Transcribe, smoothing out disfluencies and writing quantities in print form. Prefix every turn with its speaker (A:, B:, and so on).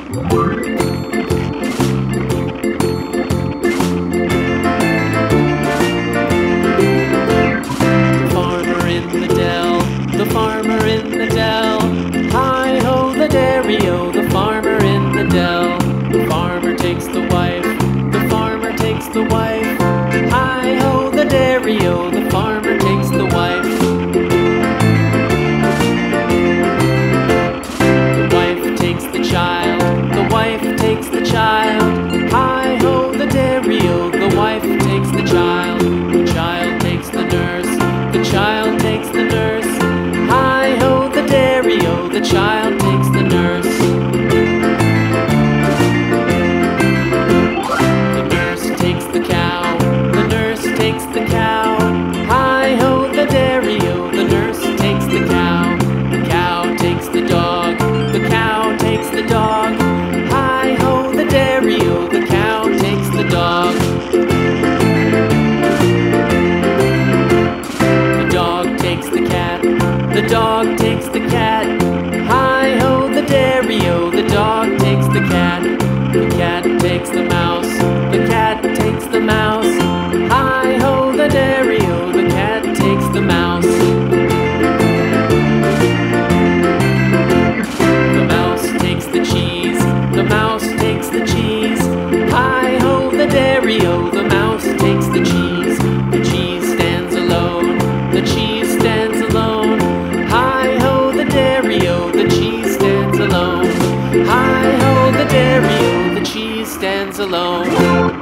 A: The farmer in the dell. Hi-ho, the dairy-o, the farmer in the dell. The farmer takes the wife, the farmer takes the wife. Hi-ho, the dairy-o, the farmer takes the wife. The wife takes the child, the wife takes the child. Hi-ho, the dairy-o, the wife takes the child. The child takes the nurse, the child takes the nurse. Hi-ho, the dairy-o, the child takes the nurse. The nurse takes the cow, the nurse takes the cow. Hi-ho, the dairy-o, the nurse takes the cow. The cow takes the dog, the cow takes the dog. Hi-ho, the dairy-o, the cow takes the dog. The dog takes the cat, the dog takes the cat. Hi-ho, the dairy-o, the dog takes the cat. The cat takes the mouse, the cat takes the mouse. Hi-ho, the dairy-o, the cat takes the mouse. The mouse takes the cheese, the mouse takes the cheese. Hi-ho, the dairy-o, the mouse takes the cheese. The cheese stands alone, the cheese stands alone. Hi-ho, the dairy-o, the cheese stands alone. Hi-ho, the dairy-o, the cheese stands alone.